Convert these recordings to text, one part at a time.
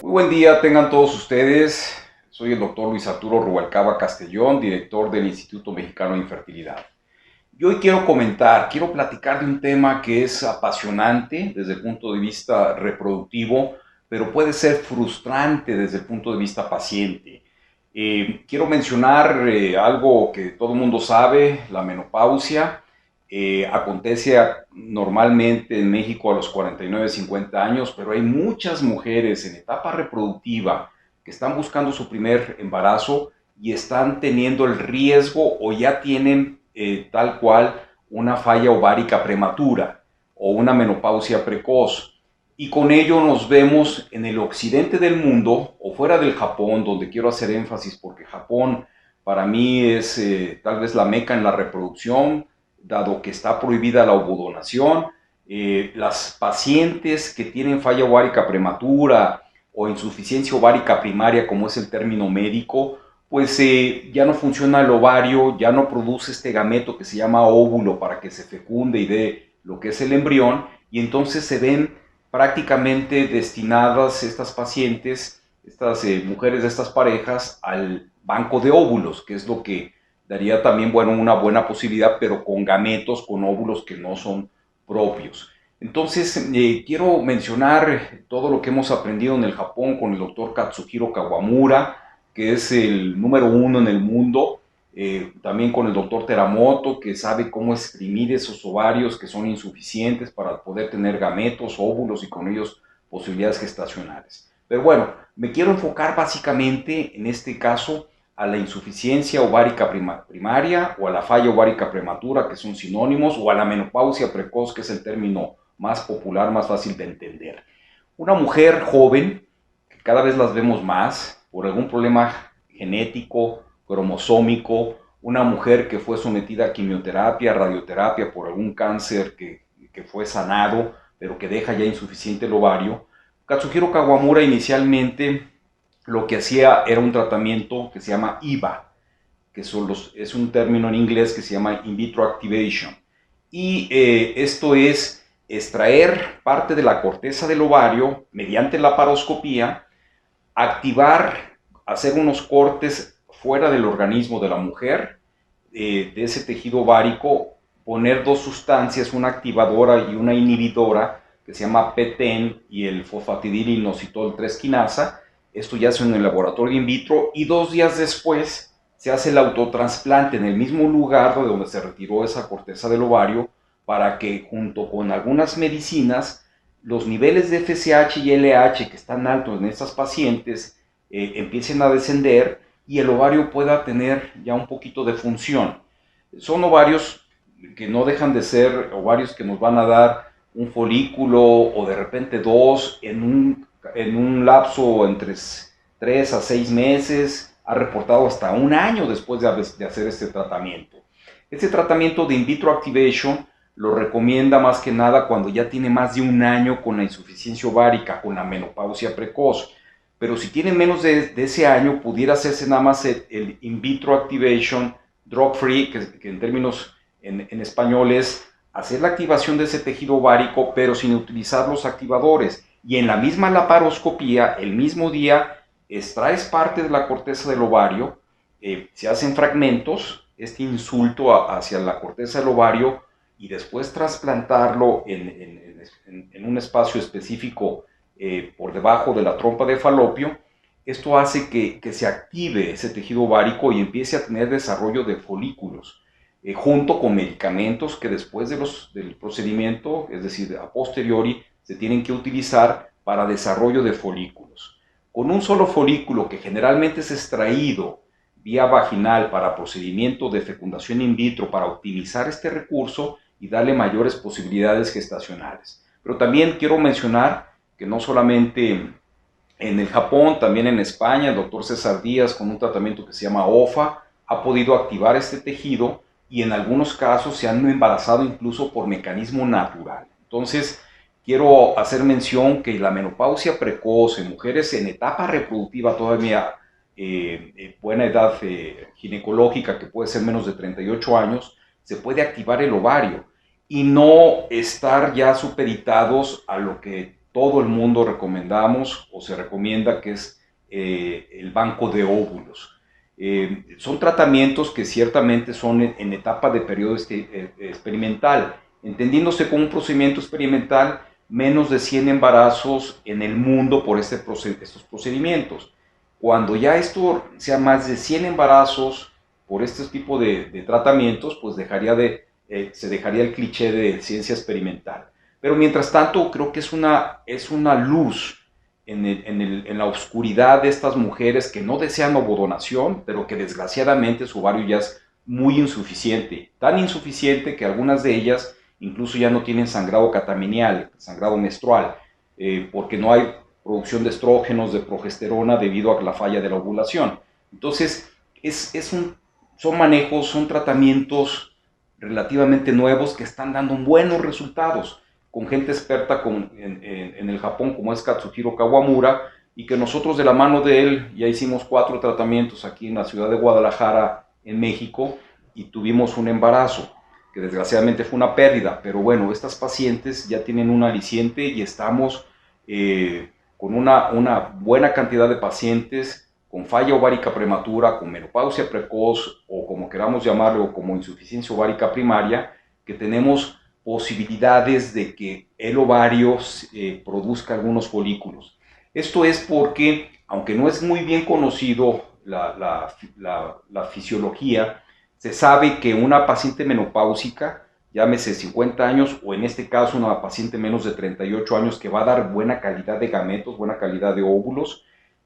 Muy buen día tengan todos ustedes. Soy el doctor Luis Arturo Rubalcaba Castellón, director del Instituto Mexicano de Infertilidad. Y hoy quiero platicar de un tema que es apasionante desde el punto de vista reproductivo, pero puede ser frustrante desde el punto de vista paciente. Quiero mencionar algo que todo el mundo sabe, la menopausia. Acontece normalmente en México a los 49, 50 años, pero hay muchas mujeres en etapa reproductiva que están buscando su primer embarazo y están teniendo el riesgo o ya tienen tal cual una falla ovárica prematura o una menopausia precoz. Y con ello nos vemos en el occidente del mundo o fuera del Japón, donde quiero hacer énfasis porque Japón para mí es tal vez la meca en la reproducción, dado que está prohibida la ovodonación. Las pacientes que tienen falla ovárica prematura o insuficiencia ovárica primaria, como es el término médico, pues ya no funciona el ovario, ya no produce este gameto que se llama óvulo para que se fecunde y dé lo que es el embrión, y entonces se ven prácticamente destinadas estas pacientes, estas mujeres de estas parejas, al banco de óvulos, que es lo que daría también, bueno, una buena posibilidad, pero con gametos, con óvulos que no son propios. Entonces, quiero mencionar todo lo que hemos aprendido en el Japón con el doctor Katsuhiro Kawamura, que es el número uno en el mundo, también con el doctor Teramoto, que sabe cómo exprimir esos ovarios que son insuficientes para poder tener gametos, óvulos y con ellos posibilidades gestacionales. Pero bueno, me quiero enfocar básicamente en este caso a la insuficiencia ovárica primaria o a la falla ovárica prematura, que son sinónimos, o a la menopausia precoz, que es el término más popular, más fácil de entender. Una mujer joven, que cada vez las vemos más, por algún problema genético, cromosómico, una mujer que fue sometida a quimioterapia, radioterapia por algún cáncer que fue sanado, pero que deja ya insuficiente el ovario. Katsuhiro Kawamura inicialmente lo que hacía era un tratamiento que se llama IVA, que es un término en inglés que se llama In Vitro Activation. Y esto es extraer parte de la corteza del ovario mediante la laparoscopía, activar, hacer unos cortes fuera del organismo de la mujer, de ese tejido ovárico, poner dos sustancias, una activadora y una inhibidora, que se llama PTEN y el fosfatidilinositol 3 quinasa. Esto ya se hace en el laboratorio in vitro y 2 días después se hace el autotrasplante en el mismo lugar de donde se retiró esa corteza del ovario, para que junto con algunas medicinas los niveles de FSH y LH que están altos en estas pacientes empiecen a descender y el ovario pueda tener ya un poquito de función. Son ovarios que no dejan de ser ovarios que nos van a dar un folículo o de repente dos en un lapso entre 3 a 6 meses, ha reportado hasta un año después de hacer este tratamiento. Este tratamiento de in vitro activation lo recomienda más que nada cuando ya tiene más de un año con la insuficiencia ovárica, con la menopausia precoz. Pero si tiene menos de ese año, pudiera hacerse nada más el in vitro activation drug free, que en términos en español es hacer la activación de ese tejido ovárico, pero sin utilizar los activadores. Y en la misma laparoscopía, el mismo día, extraes parte de la corteza del ovario, se hacen fragmentos, este insulto hacia la corteza del ovario, y después trasplantarlo en un espacio específico por debajo de la trompa de falopio. Esto hace que se active ese tejido ovárico y empiece a tener desarrollo de folículos, junto con medicamentos que después del procedimiento, es decir, a posteriori, se tienen que utilizar para desarrollo de folículos. Con un solo folículo que generalmente es extraído vía vaginal para procedimiento de fecundación in vitro, para optimizar este recurso y darle mayores posibilidades gestacionales. Pero también quiero mencionar que no solamente en el Japón, también en España, el doctor César Díaz, con un tratamiento que se llama OFA, ha podido activar este tejido y en algunos casos se han embarazado incluso por mecanismo natural. Entonces, quiero hacer mención que la menopausia precoz en mujeres en etapa reproductiva todavía, buena edad ginecológica, que puede ser menos de 38 años, se puede activar el ovario. y no estar ya supeditados a lo que todo el mundo recomendamos o se recomienda, que es el banco de óvulos. Son tratamientos que ciertamente son en etapa de periodo experimental, entendiéndose como un procedimiento experimental, menos de 100 embarazos en el mundo por estos procedimientos. Cuando ya esto sea más de 100 embarazos por este tipo de tratamientos, pues se dejaría el cliché de ciencia experimental. Pero mientras tanto, creo que es una luz en la oscuridad de estas mujeres que no desean ovodonación, pero que desgraciadamente su ovario ya es muy insuficiente, tan insuficiente que algunas de ellas incluso ya no tienen sangrado catamenial, sangrado menstrual, porque no hay producción de estrógenos, de progesterona debido a la falla de la ovulación. Entonces, son manejos, son tratamientos relativamente nuevos que están dando buenos resultados con gente experta en el Japón como es Katsuhiro Kawamura, y que nosotros de la mano de él ya hicimos 4 tratamientos aquí en la ciudad de Guadalajara, en México, y tuvimos un embarazo, que desgraciadamente fue una pérdida, pero bueno, estas pacientes ya tienen un aliciente y estamos con una buena cantidad de pacientes con falla ovárica prematura, con menopausia precoz o como queramos llamarlo, como insuficiencia ovárica primaria, que tenemos posibilidades de que el ovario produzca algunos folículos. Esto es porque, aunque no es muy bien conocido la fisiología, se sabe que una paciente menopáusica, llámese 50 años o en este caso una paciente menos de 38 años que va a dar buena calidad de gametos, buena calidad de óvulos,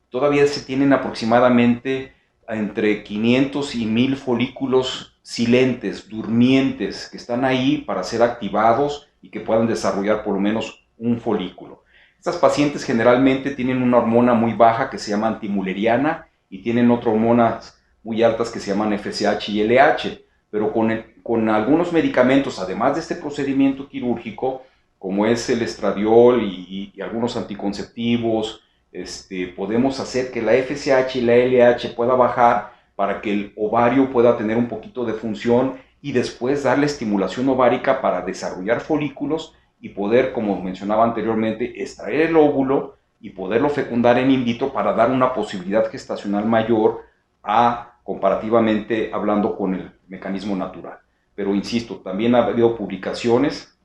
todavía se tienen aproximadamente entre 500 y 1000 folículos silentes, durmientes, que están ahí para ser activados y que puedan desarrollar por lo menos un folículo. Estas pacientes generalmente tienen una hormona muy baja que se llama antimuleriana y tienen otras hormonas muy altas que se llaman FSH y LH, pero con algunos medicamentos, además de este procedimiento quirúrgico, como es el estradiol y algunos anticonceptivos, podemos hacer que la FSH y la LH pueda bajar para que el ovario pueda tener un poquito de función y después darle estimulación ovárica para desarrollar folículos y poder, como mencionaba anteriormente, extraer el óvulo y poderlo fecundar en in vitro para dar una posibilidad gestacional mayor a comparativamente hablando con el mecanismo natural. Pero insisto, también ha habido publicaciones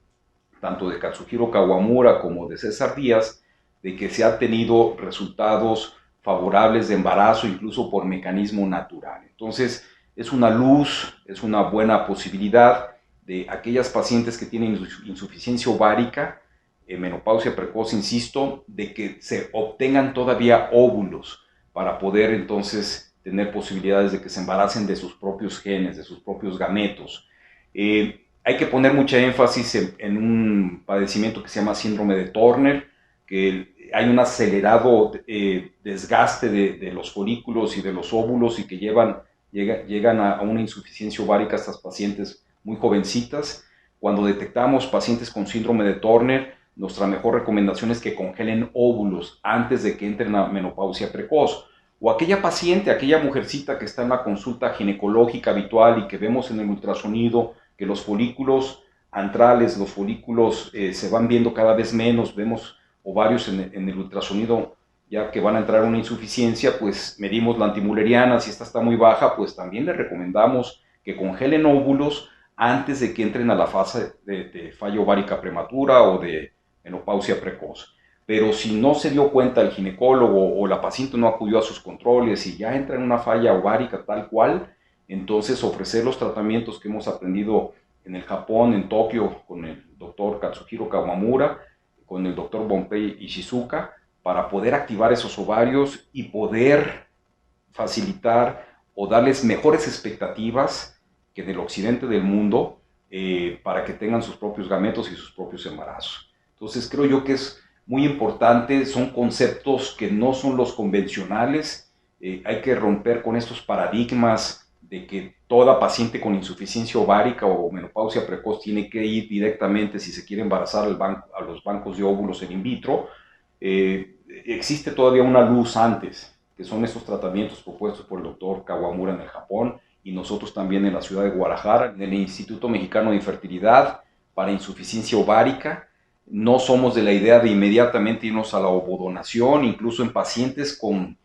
tanto de Katsuhiro Kawamura como de César Díaz, de que se han tenido resultados favorables de embarazo incluso por mecanismo natural. Entonces, es una luz, es una buena posibilidad de aquellas pacientes que tienen insuficiencia ovárica, menopausia precoz, insisto, de que se obtengan todavía óvulos para poder entonces tener posibilidades de que se embaracen de sus propios genes, de sus propios gametos. Hay que poner mucha énfasis en un padecimiento que se llama síndrome de Turner, que hay un acelerado desgaste de los folículos y de los óvulos y que llegan a una insuficiencia ovárica estas pacientes muy jovencitas. Cuando detectamos pacientes con síndrome de Turner, nuestra mejor recomendación es que congelen óvulos antes de que entren a menopausia precoz. O aquella paciente, aquella mujercita que está en la consulta ginecológica habitual y que vemos en el ultrasonido que los folículos antrales, los folículos se van viendo cada vez menos, vemos ovarios en el ultrasonido ya que van a entrar a una insuficiencia, pues medimos la antimuleriana, si esta está muy baja, pues también le recomendamos que congelen óvulos antes de que entren a la fase de falla ovárica prematura o de menopausia precoz. Pero si no se dio cuenta el ginecólogo o la paciente no acudió a sus controles y ya entra en una falla ovárica tal cual, entonces ofrecer los tratamientos que hemos aprendido en el Japón, en Tokio, con el doctor Katsuhiro Kawamura, con el doctor Bonpei Ishizuka, para poder activar esos ovarios y poder facilitar o darles mejores expectativas que del occidente del mundo para que tengan sus propios gametos y sus propios embarazos. Entonces creo yo que es muy importante, son conceptos que no son los convencionales, hay que romper con estos paradigmas de que toda paciente con insuficiencia ovárica o menopausia precoz tiene que ir directamente, si se quiere embarazar, a los bancos de óvulos en in vitro. Existe todavía una luz antes, que son estos tratamientos propuestos por el doctor Kawamura en el Japón y nosotros también en la ciudad de Guadalajara, en el Instituto Mexicano de Infertilidad, para insuficiencia ovárica. No somos de la idea de inmediatamente irnos a la ovodonación, incluso en pacientes con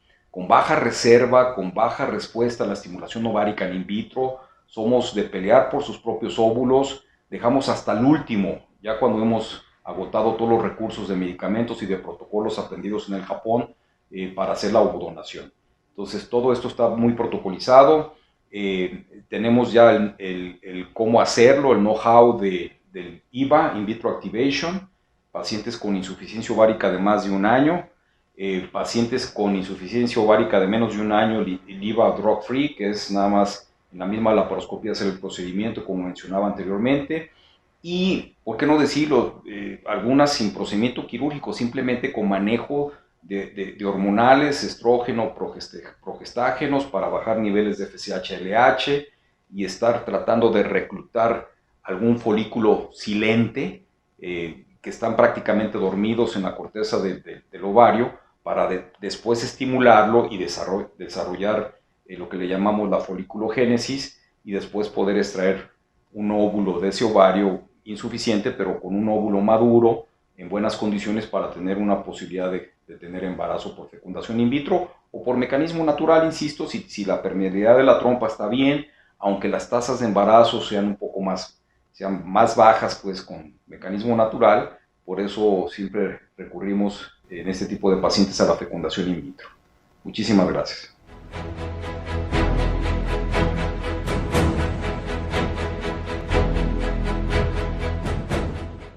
baja reserva, con baja respuesta a la estimulación ovárica in vitro. Somos de pelear por sus propios óvulos, dejamos hasta el último, ya cuando hemos agotado todos los recursos de medicamentos y de protocolos aprendidos en el Japón para hacer la ovodonación. Entonces todo esto está muy protocolizado, tenemos ya el cómo hacerlo, el know-how del IVA, In Vitro Activation, pacientes con insuficiencia ovárica de más de un año, pacientes con insuficiencia ovárica de menos de un año, el IVA Drug Free, que es nada más en la misma laparoscopía hacer el procedimiento, como mencionaba anteriormente, y, ¿por qué no decirlo?, algunas sin procedimiento quirúrgico, simplemente con manejo de hormonales, estrógeno, progestágenos, para bajar niveles de FSH-LH y estar tratando de reclutar algún folículo silente, que están prácticamente dormidos en la corteza del ovario, para después estimularlo y desarrollar lo que le llamamos la foliculogénesis, y después poder extraer un óvulo de ese ovario insuficiente, pero con un óvulo maduro, en buenas condiciones, para tener una posibilidad de tener embarazo por fecundación in vitro o por mecanismo natural, insisto, si la permeabilidad de la trompa está bien, aunque las tasas de embarazo sean un poco sean más bajas, pues con mecanismo natural. Por eso siempre recurrimos en este tipo de pacientes a la fecundación in vitro. Muchísimas gracias.